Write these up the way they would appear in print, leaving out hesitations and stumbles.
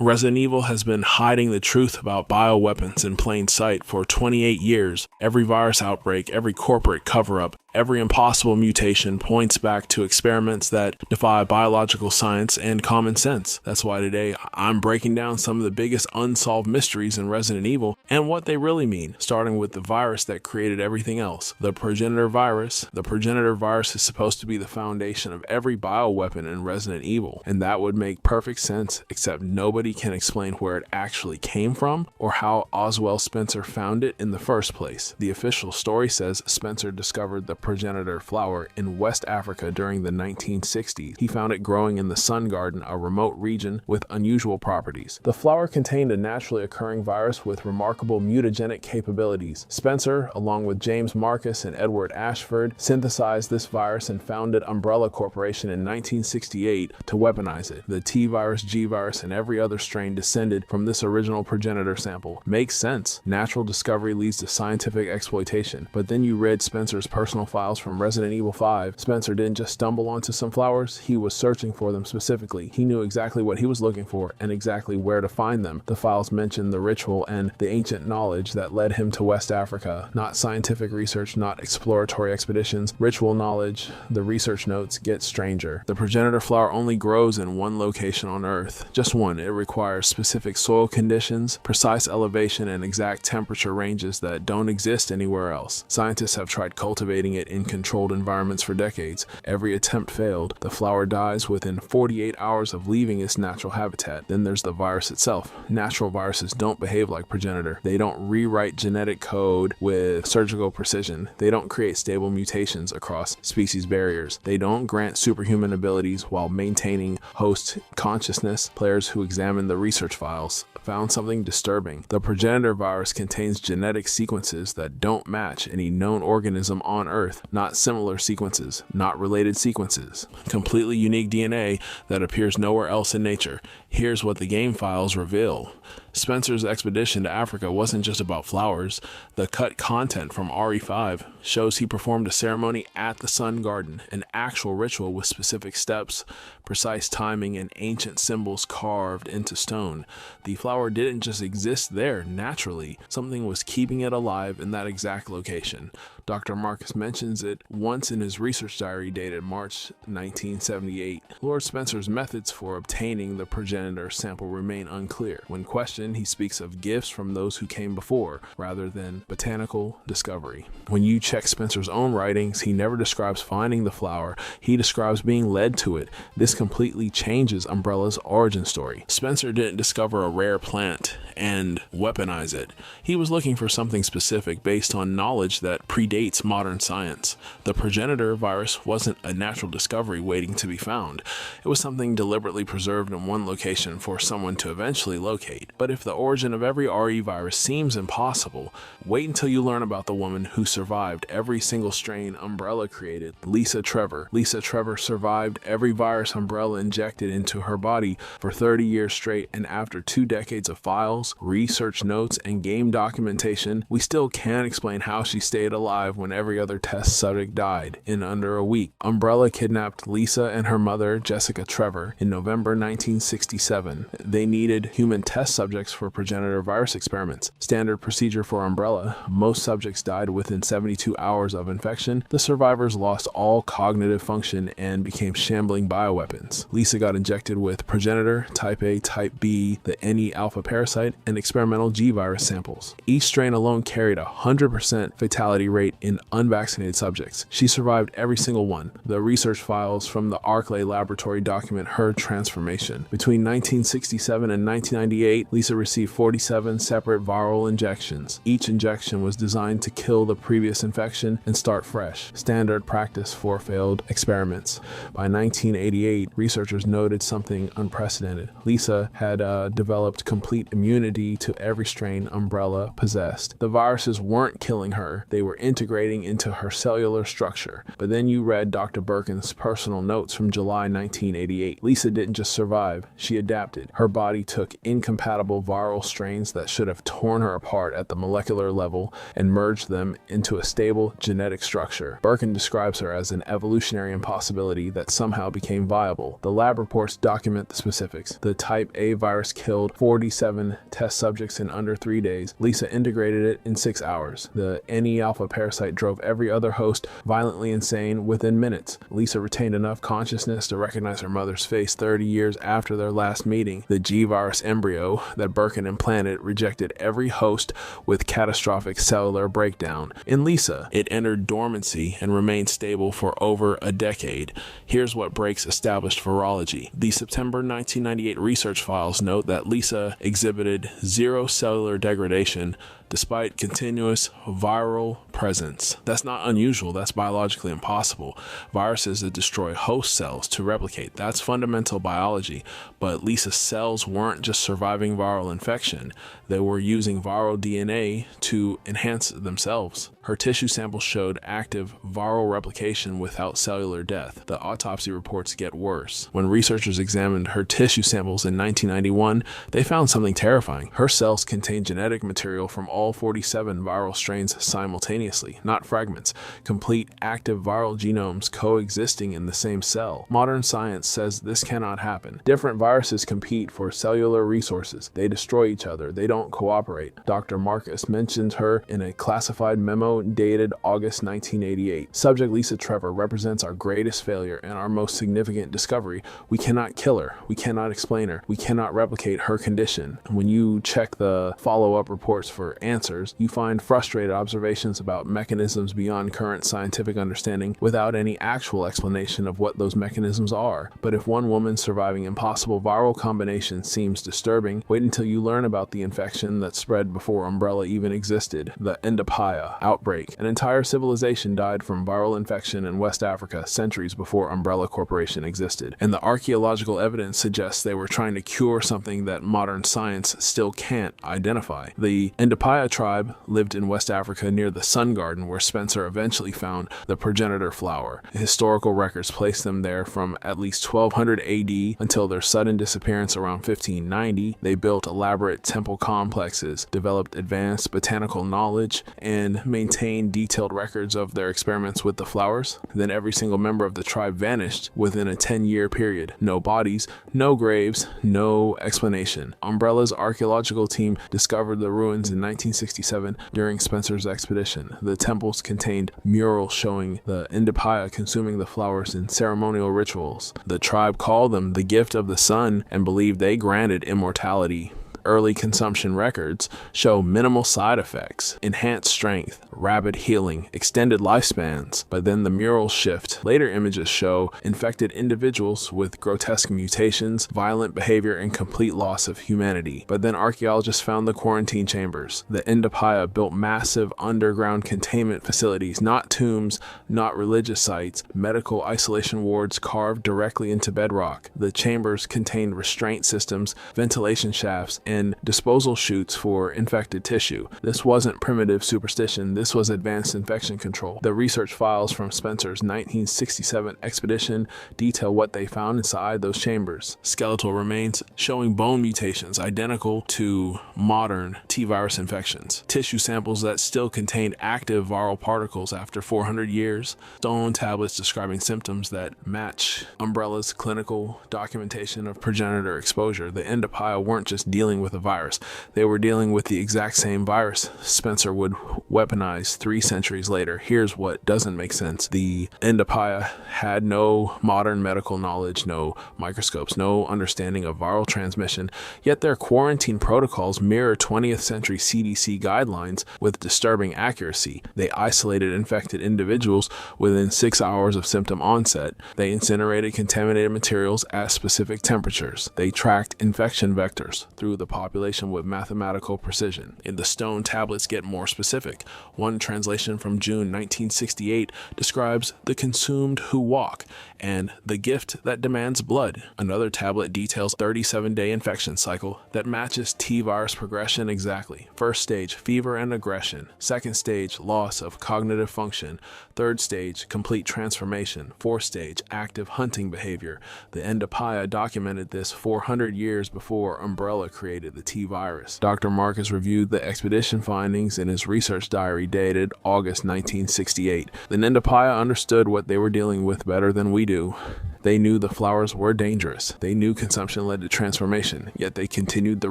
Resident Evil has been hiding the truth about bioweapons in plain sight for 28 years. Every virus outbreak, every corporate cover-up, every impossible mutation points back to experiments that defy biological science and common sense. That's why today I'm breaking down some of the biggest unsolved mysteries in Resident Evil and what they really mean, starting with the virus that created everything else, the progenitor virus. The progenitor virus is supposed to be the foundation of every bioweapon in Resident Evil, and that would make perfect sense, except nobody can explain where it actually came from or how Oswald Spencer found it in the first place. The official story says Spencer discovered the progenitor flower in West Africa during the 1960s. He found it growing in the Sun Garden, a remote region with unusual properties. The flower contained a naturally occurring virus with remarkable mutagenic capabilities. Spencer, along with James Marcus and Edward Ashford, synthesized this virus and founded Umbrella Corporation in 1968 to weaponize it. The T virus, G virus, and every other strain descended from this original progenitor sample. Makes sense. Natural discovery leads to scientific exploitation. But then you read Spencer's personal files from Resident Evil 5. Spencer didn't just stumble onto some flowers, he was searching for them specifically. He knew exactly what he was looking for and exactly where to find them. The files mention the ritual and the ancient knowledge that led him to West Africa. Not scientific research, not exploratory expeditions, ritual knowledge. The research notes get stranger. The progenitor flower only grows in one location on Earth. Just one. It requires specific soil conditions, precise elevation, and exact temperature ranges that don't exist anywhere else. Scientists have tried cultivating it in controlled environments for decades. Every attempt failed. The flower dies within 48 hours of leaving its natural habitat. Then there's the virus itself. Natural viruses don't behave like progenitor. They don't rewrite genetic code with surgical precision. They don't create stable mutations across species barriers. They don't grant superhuman abilities while maintaining host consciousness. Players who examined the research files found something disturbing. The progenitor virus contains genetic sequences that don't match any known organism on Earth, not similar sequences, not related sequences. Completely unique DNA that appears nowhere else in nature. Here's what the game files reveal. Spencer's expedition to Africa wasn't just about flowers. The cut content from RE5 shows he performed a ceremony at the Sun Garden, an actual ritual with specific steps, precise timing, and ancient symbols carved into stone. The flower didn't just exist there naturally. Something was keeping it alive in that exact location. Dr. Marcus mentions it once in his research diary dated March 1978. Lord Spencer's methods for obtaining the progenitor sample remain unclear. When questioned, he speaks of gifts from those who came before, rather than botanical discovery. When you check Spencer's own writings, he never describes finding the flower. He describes being led to it. This completely changes Umbrella's origin story. Spencer didn't discover a rare plant and weaponize it. He was looking for something specific based on knowledge that predates modern science. The progenitor virus wasn't a natural discovery waiting to be found. It was something deliberately preserved in one location for someone to eventually locate. But if the origin of every RE virus seems impossible, wait until you learn about the woman who survived every single strain Umbrella created, Lisa Trevor. Lisa Trevor survived every virus Umbrella injected into her body for 30 years straight, and after 2 decades of files, research notes, and game documentation, we still can't explain how she stayed alive when every other test subject died in under a week. Umbrella kidnapped Lisa and her mother, Jessica Trevor, in November 1967. They needed human test subjects for progenitor virus experiments. Standard procedure for Umbrella. Most subjects died within 72 hours of infection. The survivors lost all cognitive function and became shambling bioweapons. Lisa got injected with progenitor, type A, type B, the NE alpha parasite, and experimental G virus samples. Each strain alone carried a 100% fatality rate in unvaccinated subjects. She survived every single one. The research files from the Arklay laboratory document her transformation. Between 1967 and 1998, Lisa received 47 separate viral injections. Each injection was designed to kill the previous infection and start fresh. Standard practice for failed experiments. By 1988, researchers noted something unprecedented. Lisa had developed complete immunity to every strain Umbrella possessed. The viruses weren't killing her, they were integrating into her cellular structure. But then you read Dr. Birkin's personal notes from July 1988. Lisa didn't just survive, she adapted. Her body took incompatible multiple viral strains that should have torn her apart at the molecular level and merged them into a stable genetic structure. Birkin describes her as an evolutionary impossibility that somehow became viable. The lab reports document the specifics. The type A virus killed 47 test subjects in under 3 days. Lisa integrated it in 6 hours. The NE-alpha parasite drove every other host violently insane within minutes. Lisa retained enough consciousness to recognize her mother's face 30 years after their last meeting. The G-virus embryo that Birkin implanted rejected every host with catastrophic cellular breakdown. In Lisa, it entered dormancy and remained stable for over a decade. Here's what breaks established virology. The September 1998 research files note that Lisa exhibited zero cellular degradation despite continuous viral presence. That's not unusual. That's biologically impossible. Viruses that destroy host cells to replicate. That's fundamental biology. But Lisa's cells weren't just surviving viral infection. They were using viral DNA to enhance themselves. Her tissue samples showed active viral replication without cellular death. The autopsy reports get worse. When researchers examined her tissue samples in 1991, they found something terrifying. Her cells contained genetic material from all 47 viral strains simultaneously, not fragments. Complete active viral genomes coexisting in the same cell. Modern science says this cannot happen. Different viruses compete for cellular resources. They destroy each other. They don't cooperate. Dr. Marcus mentioned her in a classified memo dated August 1988. Subject Lisa Trevor represents our greatest failure and our most significant discovery. We cannot kill her. We cannot explain her. We cannot replicate her condition. When you check the follow-up reports for answers, you find frustrated observations about mechanisms beyond current scientific understanding without any actual explanation of what those mechanisms are. But if one woman's surviving impossible viral combination seems disturbing, wait until you learn about the infection that spread before Umbrella even existed, the Endopia outbreak. An entire civilization died from viral infection in West Africa centuries before Umbrella Corporation existed, and the archaeological evidence suggests they were trying to cure something that modern science still can't identify. The Endopia tribe lived in West Africa near the Sun Garden, where Spencer eventually found the progenitor flower. Historical records place them there from at least 1200 AD until their sudden disappearance around 1590. They built elaborate temple complexes, developed advanced botanical knowledge, and maintained detailed records of their experiments with the flowers. Then every single member of the tribe vanished within a 10-year period. No bodies, no graves, no explanation. Umbrella's archaeological team discovered the ruins in 1967 during Spencer's expedition. The temples contained murals showing the Endopia consuming the flowers in ceremonial rituals. The tribe called them the gift of the sun and believed they granted immortality. Early consumption records show minimal side effects, enhanced strength, rapid healing, extended lifespans, but then the murals shift. Later images show infected individuals with grotesque mutations, violent behavior, and complete loss of humanity. But then archaeologists found the quarantine chambers. The Endopia built massive underground containment facilities, not tombs, not religious sites, medical isolation wards carved directly into bedrock. The chambers contained restraint systems, ventilation shafts, and disposal chutes for infected tissue. This wasn't primitive superstition. This was advanced infection control. The research files from Spencer's 1967 expedition detail what they found inside those chambers. Skeletal remains showing bone mutations identical to modern T-virus infections. Tissue samples that still contained active viral particles after 400 years. Stone tablets describing symptoms that match Umbrella's clinical documentation of progenitor exposure. The Endopia weren't just dealing with a virus. They were dealing with the exact same virus Spencer would weaponize 3 centuries later. Here's what doesn't make sense. The Endopia had no modern medical knowledge, no microscopes, no understanding of viral transmission, yet their quarantine protocols mirror 20th century CDC guidelines with disturbing accuracy. They isolated infected individuals within 6 hours of symptom onset. They incinerated contaminated materials at specific temperatures. They tracked infection vectors through the population with mathematical precision. And the stone tablets get more specific. One translation from June 1968 describes the consumed who walk and the gift that demands blood. Another tablet details 37-day infection cycle that matches T-virus progression exactly. First stage, fever and aggression. Second stage, loss of cognitive function. Third stage, complete transformation. Fourth stage, active hunting behavior. The Endopia documented this 400 years before Umbrella created created the T virus. Dr. Marcus reviewed the expedition findings in his research diary dated August 1968. The Nindapaya understood what they were dealing with better than we do. They knew the flowers were dangerous. They knew consumption led to transformation, yet they continued the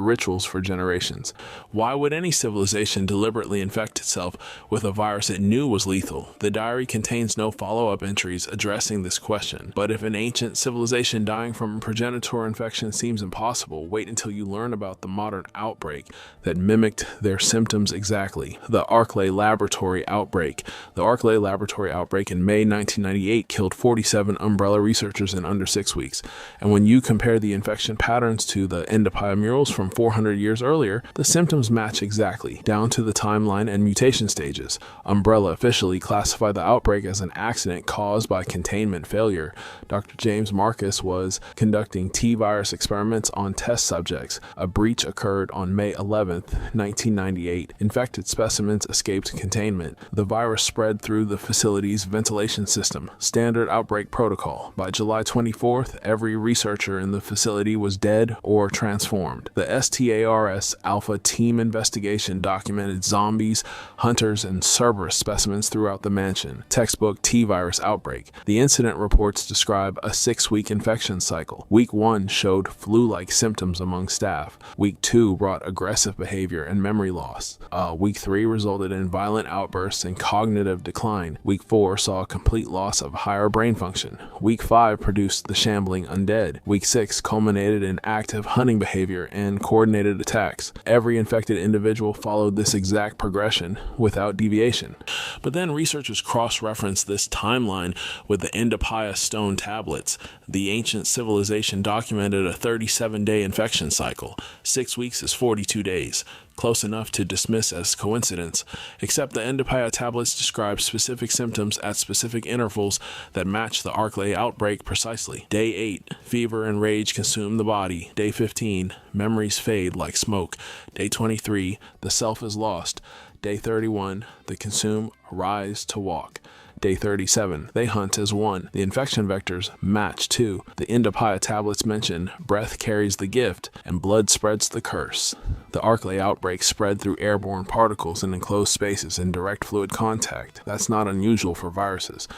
rituals for generations. Why would any civilization deliberately infect itself with a virus it knew was lethal? The diary contains no follow-up entries addressing this question. But if an ancient civilization dying from a progenitor infection seems impossible, wait until you learn about the modern outbreak that mimicked their symptoms exactly. The Arklay Laboratory outbreak. The Arklay Laboratory outbreak in May 1998 killed 47 Umbrella researchers in under 6 weeks. And when you compare the infection patterns to the Nindapaya murals from 400 years earlier, the symptoms match exactly, down to the timeline and mutation stages. Umbrella officially classified the outbreak as an accident caused by containment failure. Dr. James Marcus was conducting T-virus experiments on test subjects. A breach occurred on May 11, 1998. Infected specimens escaped containment. The virus spread through the facility's ventilation system. Standard outbreak protocol. By July 24th, every researcher in the facility was dead or transformed. The STARS Alpha Team investigation documented zombies, hunters, and Cerberus specimens throughout the mansion. Textbook T-virus outbreak. The incident reports describe a 6-week infection cycle. Week 1 showed flu-like symptoms among staff. Week 2 brought aggressive behavior and memory loss. Week 3 resulted in violent outbursts and cognitive decline. Week 4 saw a complete loss of higher brain function. Week 5 produced the shambling undead. Week 6 culminated in active hunting behavior and coordinated attacks. Every infected individual followed this exact progression without deviation. But then researchers cross-referenced this timeline with the Nindapaya stone tablets. The ancient civilization documented a 37-day infection cycle. 6 weeks is 42 days. Close enough to dismiss as coincidence, except the Nindapaya tablets describe specific symptoms at specific intervals that match the Arklay outbreak precisely. Day 8, fever and rage consume the body. Day 15, memories fade like smoke. Day 23, the self is lost. Day 31, the consume arise to walk. Day 37, they hunt as one. The infection vectors match too. The Nindapaya tablets mention breath carries the gift and blood spreads the curse. The Arklay outbreak spread through airborne particles in enclosed spaces and direct fluid contact. That's not unusual for viruses.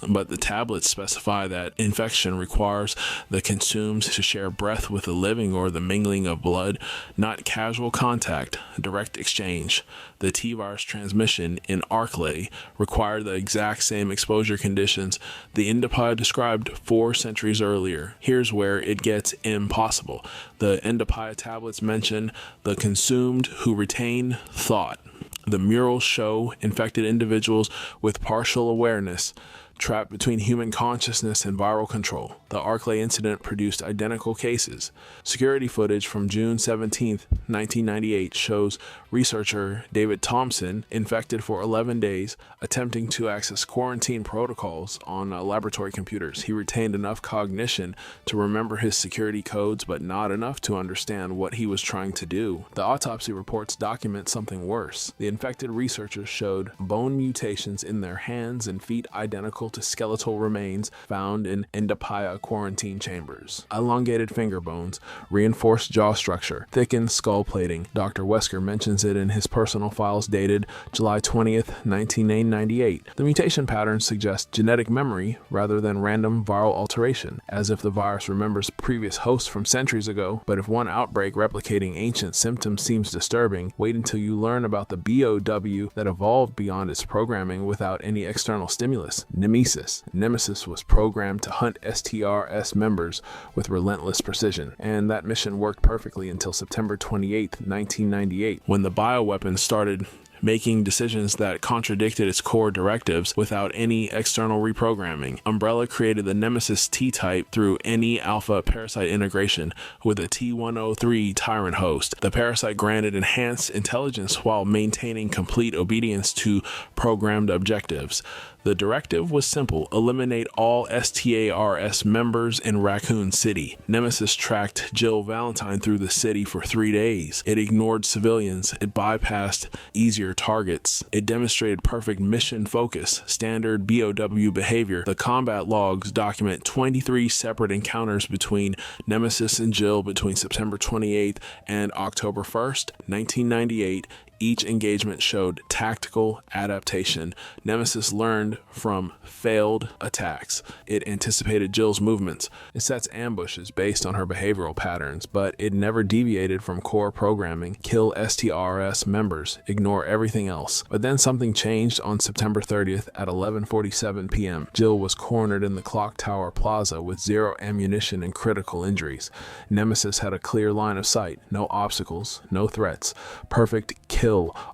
But the tablets specify that infection requires the consumed to share breath with the living or the mingling of blood, not casual contact, direct exchange. The T-virus transmission in Arklay required the exact same exposure conditions the Nindapaya described 4 centuries earlier. Here's where it gets impossible. The Nindapaya tablets mention the consumed who retain thought. The murals show infected individuals with partial awareness, trapped between human consciousness and viral control. The Arklay incident produced identical cases. Security footage from June 17, 1998 shows researcher David Thompson infected for 11 days, attempting to access quarantine protocols on laboratory computers. He retained enough cognition to remember his security codes, but not enough to understand what he was trying to do. The autopsy reports document something worse. The infected researchers showed bone mutations in their hands and feet identical to skeletal remains found in Nindapaya quarantine chambers. Elongated finger bones, reinforced jaw structure, thickened skull plating. Dr. Wesker mentions it in his personal files dated July 20th, 1998. The mutation patterns suggest genetic memory rather than random viral alteration, as if the virus remembers previous hosts from centuries ago. But if one outbreak replicating ancient symptoms seems disturbing, wait until you learn about the BOW that evolved beyond its programming without any external stimulus. Nemesis was programmed to hunt STRS members with relentless precision, and that mission worked perfectly until September 28, 1998, when the bioweapon started making decisions that contradicted its core directives without any external reprogramming. Umbrella created the Nemesis T-type through any alpha parasite integration with a T103 tyrant host. The parasite granted enhanced intelligence while maintaining complete obedience to programmed objectives. The directive was simple: eliminate all STARS members in Raccoon City. Nemesis tracked Jill Valentine through the city for 3 days. It ignored civilians. It bypassed easier targets. It demonstrated perfect mission focus, standard BOW behavior. The combat logs document 23 separate encounters between Nemesis and Jill between September 28th and October 1st, 1998. Each engagement showed tactical adaptation. Nemesis learned from failed attacks. It anticipated Jill's movements. It sets ambushes based on her behavioral patterns, but it never deviated from core programming. Kill STRS members, ignore everything else. But then something changed on September 30th at 11:47 p.m. Jill was cornered in the Clock Tower Plaza with 0 ammunition and critical injuries. Nemesis had a clear line of sight, no obstacles, no threats. Perfect kill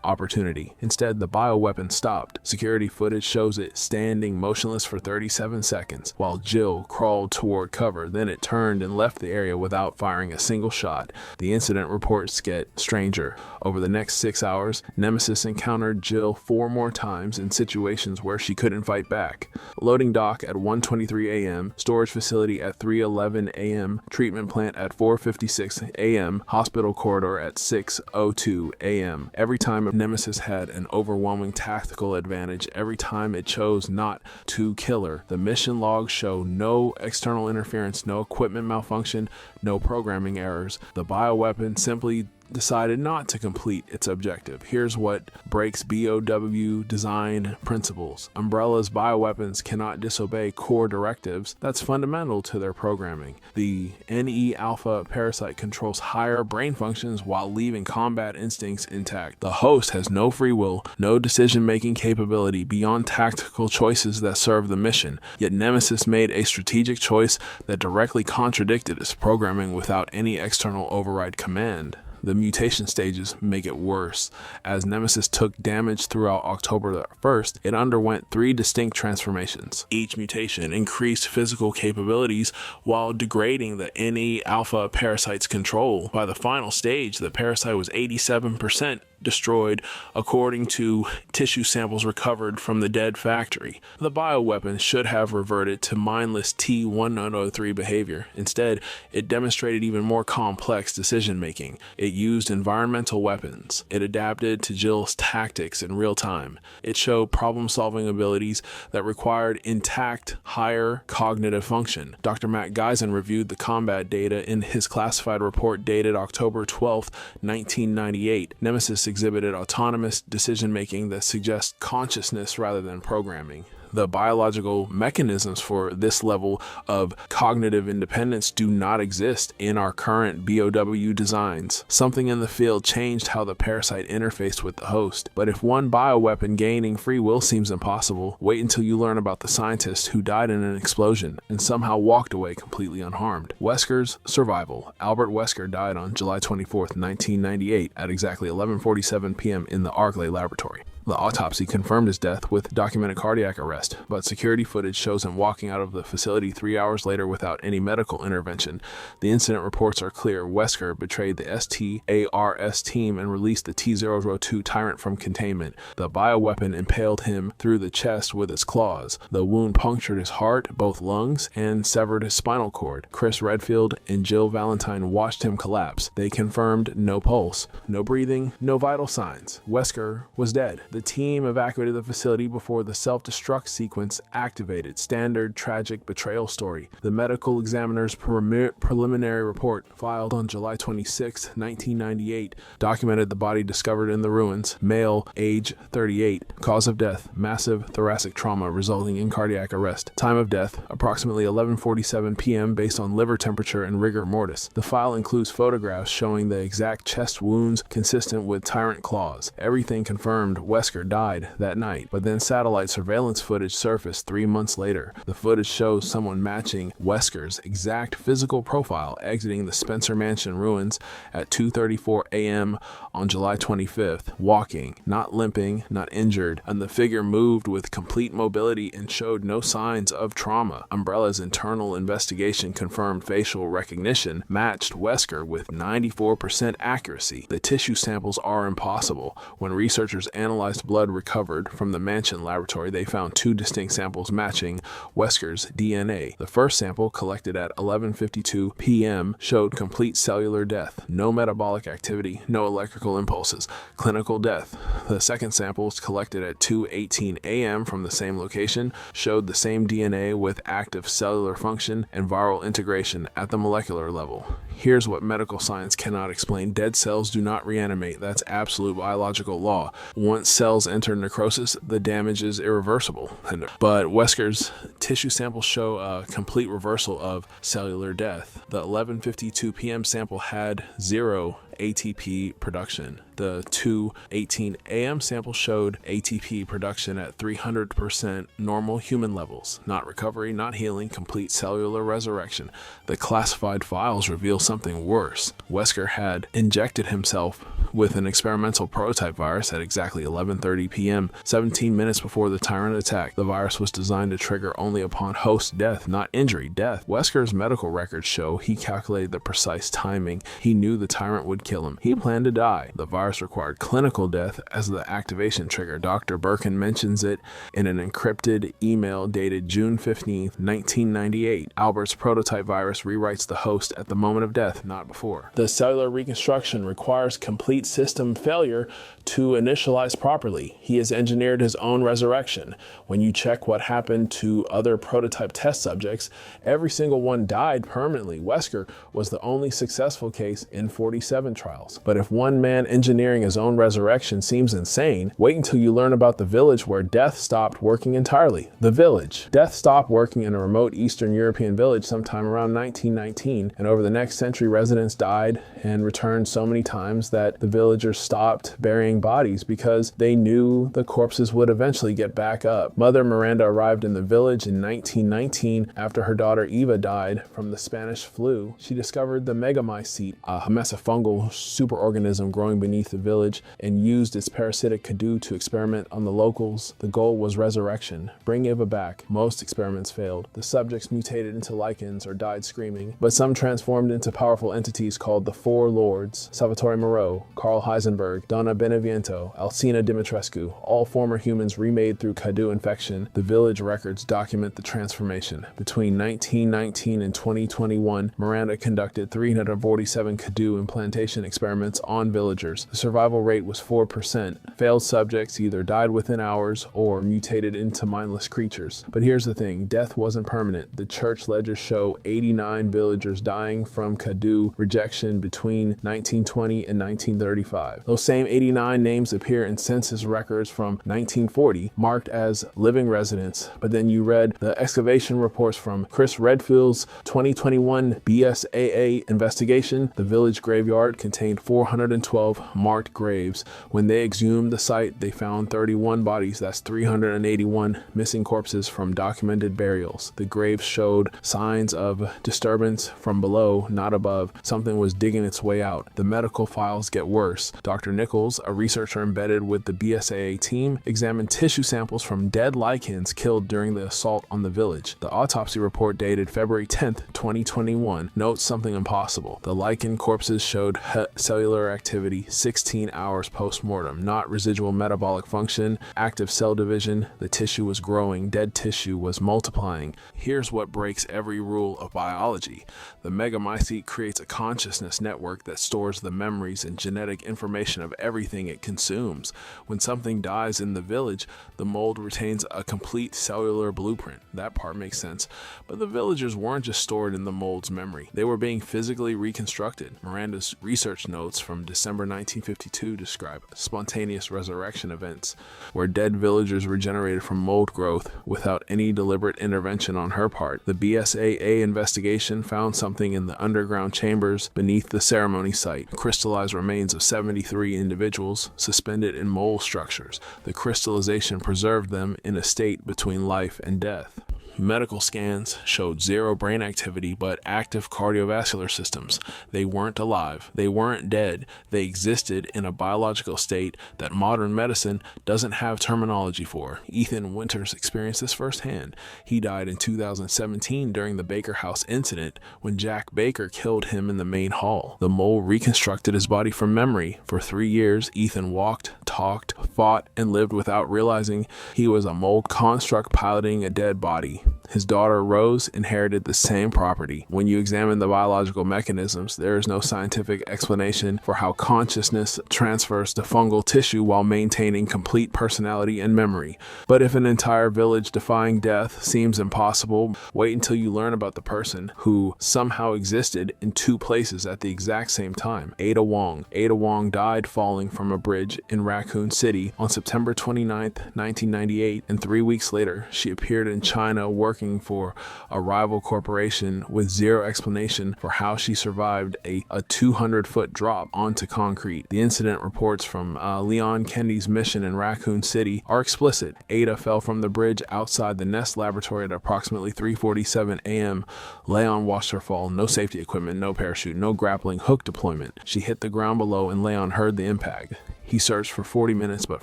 opportunity. Instead, the bioweapon stopped. Security footage shows it standing motionless for 37 seconds while Jill crawled toward cover. Then it turned and left the area without firing a single shot. The incident reports get stranger. Over the next 6 hours, Nemesis encountered Jill 4 more times in situations where she couldn't fight back. Loading dock at 1:23 a.m., storage facility at 3:11 a.m., treatment plant at 4:56 a.m., hospital corridor at 6:02 a.m. Every time Nemesis had an overwhelming tactical advantage, every time it chose not to kill her. The mission logs show no external interference, no equipment malfunction, no programming errors. The bioweapon simply decided not to complete its objective. Here's what breaks BOW design principles. Umbrella's bioweapons cannot disobey core directives. That's fundamental to their programming. The NE alpha parasite controls higher brain functions while leaving combat instincts intact. The host has no free will, no decision-making capability beyond tactical choices that serve the mission. Yet Nemesis made a strategic choice that directly contradicted its programming without any external override command. The mutation stages make it worse. As Nemesis took damage throughout October 1st, it underwent 3 distinct transformations. Each mutation increased physical capabilities while degrading the NE alpha parasite's control. By the final stage, the parasite was 87% destroyed according to tissue samples recovered from the dead factory. The bioweapon should have reverted to mindless T-1903 behavior. Instead, it demonstrated even more complex decision-making. It used environmental weapons. It adapted to Jill's tactics in real time. It showed problem-solving abilities that required intact, higher cognitive function. Dr. Matt Geisen reviewed the combat data in his classified report dated October 12, 1998. Nemesis exhibited autonomous decision-making that suggests consciousness rather than programming. The biological mechanisms for this level of cognitive independence do not exist in our current BOW designs. Something in the field changed how the parasite interfaced with the host. But if one bioweapon gaining free will seems impossible, wait until you learn about the scientist who died in an explosion and somehow walked away completely unharmed. Wesker's survival. Albert Wesker died on July 24, 1998 at exactly 11:47 p.m. in the Arglay laboratory. The autopsy confirmed his death with documented cardiac arrest, but security footage shows him walking out of the facility 3 hours later without any medical intervention. The incident reports are clear. Wesker betrayed the STARS team and released the T-002 Tyrant from containment. The bioweapon impaled him through the chest with its claws. The wound punctured his heart, both lungs, and severed his spinal cord. Chris Redfield and Jill Valentine watched him collapse. They confirmed no pulse, no breathing, no vital signs. Wesker was dead. The team evacuated the facility before the self-destruct sequence activated. Standard tragic betrayal story. The medical examiner's preliminary report, filed on July 26, 1998, documented the body discovered in the ruins. Male, age 38. Cause of death, massive thoracic trauma resulting in cardiac arrest. Time of death, approximately 11:47 p.m. based on liver temperature and rigor mortis. The file includes photographs showing the exact chest wounds consistent with tyrant claws. Everything confirmed Wesker died that night, but then satellite surveillance footage surfaced 3 months later. The footage shows someone matching Wesker's exact physical profile exiting the Spencer Mansion ruins at 2:34 a.m. on July 25th, walking, not limping, not injured, and the figure moved with complete mobility and showed no signs of trauma. Umbrella's internal investigation confirmed facial recognition matched Wesker with 94% accuracy. The tissue samples are impossible. When researchers analyzed centralized blood recovered from the Mansion laboratory, they found two distinct samples matching Wesker's DNA. The first sample, collected at 11:52 p.m., showed complete cellular death, no metabolic activity, no electrical impulses, clinical death. The second sample, collected at 2:18 a.m. from the same location, showed the same DNA with active cellular function and viral integration at the molecular level. Here's what medical science cannot explain. Dead cells do not reanimate. That's absolute biological law. Once cells enter necrosis, the damage is irreversible. But Wesker's tissue samples show a complete reversal of cellular death. The 11:52 p.m. sample had 0 ATP production. The 2:18 a.m. sample showed ATP production at 300% normal human levels. Not recovery, not healing, complete cellular resurrection. The classified files reveal something worse. Wesker had injected himself with an experimental prototype virus at exactly 11:30 p.m., 17 minutes before the tyrant attack. The virus was designed to trigger only upon host death, not injury, death. Wesker's medical records show he calculated the precise timing. He knew the tyrant would kill him. He planned to die. The virus required clinical death as the activation trigger. Dr. Birkin mentions it in an encrypted email dated June 15, 1998. Albert's prototype virus rewrites the host at the moment of death, not before. The cellular reconstruction requires complete system failure to initialize properly. He has engineered his own resurrection. When you check what happened to other prototype test subjects, every single one died permanently. Wesker was the only successful case in 47 trials. But if one man engineering his own resurrection seems insane, wait until you learn about the village where death stopped working entirely. The village. Death stopped working in a remote Eastern European village sometime around 1919, and over the next century residents died and returned so many times that the villagers stopped burying bodies because they knew the corpses would eventually get back up. Mother Miranda arrived in the village in 1919 after her daughter Eva died from the Spanish flu. She discovered the megamycete, a mesofungal superorganism growing beneath the village, and used its parasitic Kadu to experiment on the locals. The goal was resurrection. Bring Eva back. Most experiments failed. The subjects mutated into lichens or died screaming, but some transformed into powerful entities called the Four Lords: Salvatore Moreau, Carl Heisenberg, Donna Beneviento, Alcina Dimitrescu, all former humans remade through Kadu infection. The village records document the transformation. Between 1919 and 2021, Miranda conducted 347 Kadu implantation experiments on villagers. The survival rate was 4%. Failed subjects either died within hours or mutated into mindless creatures. But here's the thing, death wasn't permanent. The church ledgers show 89 villagers dying from Kadu rejection between 1920 and 1935. Those same 89 names appear in census records from 1940, marked as living residents. But then you read the excavation reports from Chris Redfield's 2021 BSAA investigation. The village graveyard contained 412 marked graves. When they exhumed the site, they found 31 bodies. That's 381 missing corpses from documented burials. The graves showed signs of disturbance from below, not above. Something was digging its way out. The medical files get worse. Dr. Nichols, a researcher embedded with the BSAA team, examined tissue samples from dead lichens killed during the assault on the village. The autopsy report dated February 10th, 2021, notes something impossible. The lichen corpses showed cellular activity 16 hours post-mortem, not residual metabolic function, active cell division. The tissue was growing, dead tissue was multiplying. Here's what breaks every rule of biology. The megamycete creates a consciousness network that stores the memories and genetic information of everything it consumes. When something dies in the village, the mold retains a complete cellular blueprint. That part makes sense. But the villagers weren't just stored in the mold's memory. They were being physically reconstructed. Miranda's research notes from December 1952 describe spontaneous resurrection events where dead villagers regenerated from mold growth without any deliberate intervention on her part. The BSAA investigation found something in the underground chambers beneath the ceremony site. Crystallized remains of 73 individuals suspended in mold structures. The crystallization preserved them in a state between life and death. Medical scans showed zero brain activity but active cardiovascular systems. They weren't alive. They weren't dead. They existed in a biological state that modern medicine doesn't have terminology for. Ethan Winters experienced this firsthand. He died in 2017 during the Baker House incident when Jack Baker killed him in the main hall. The mole reconstructed his body from memory. For 3 years, Ethan walked, talked, fought, and lived without realizing he was a mold construct piloting a dead body. His daughter, Rose, inherited the same property. When you examine the biological mechanisms, there is no scientific explanation for how consciousness transfers to fungal tissue while maintaining complete personality and memory. But if an entire village defying death seems impossible, wait until you learn about the person who somehow existed in two places at the exact same time. Ada Wong. Ada Wong died falling from a bridge in Raccoon City on September 29, 1998, and 3 weeks later, she appeared in China working for a rival corporation with zero explanation for how she survived a 200-foot drop onto concrete. The incident reports from Leon Kennedy's mission in Raccoon City are explicit. Ada fell from the bridge outside the Nest laboratory at approximately 3:47 a.m. Leon watched her fall. No safety equipment, no parachute, no grappling hook deployment. She hit the ground below and Leon heard the impact. He searched for 40 minutes but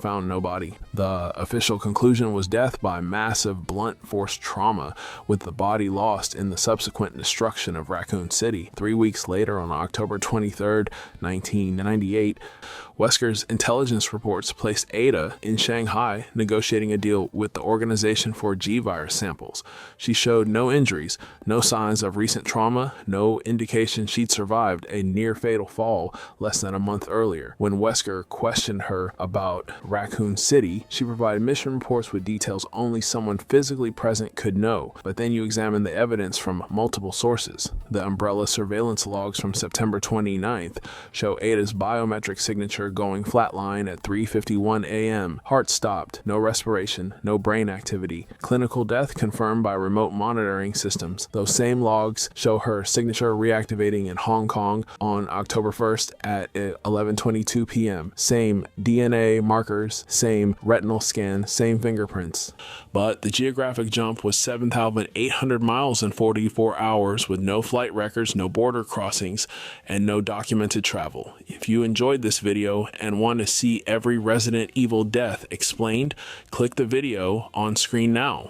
found no body. The official conclusion was death by massive blunt force trauma, with the body lost in the subsequent destruction of Raccoon City. 3 weeks later, on October 23, 1998, Wesker's intelligence reports placed Ada in Shanghai negotiating a deal with the Organization for G-Virus Samples. She showed no injuries, no signs of recent trauma, no indication she'd survived a near-fatal fall less than a month earlier. When Wesker questioned her about Raccoon City, she provided mission reports with details only someone physically present could know. But then you examine the evidence from multiple sources. The Umbrella surveillance logs from September 29th show Ada's biometric signature going flatline at 3:51 a.m. Heart stopped, no respiration, no brain activity. Clinical death confirmed by remote monitoring systems. Those same logs show her signature reactivating in Hong Kong on October 1st at 11:22 p.m. Same DNA markers, same retinal scan, same fingerprints. But the geographic jump was 7,800 miles in 44 hours with no flight records, no border crossings, and no documented travel. If you enjoyed this video and want to see every Resident Evil death explained, click the video on screen now.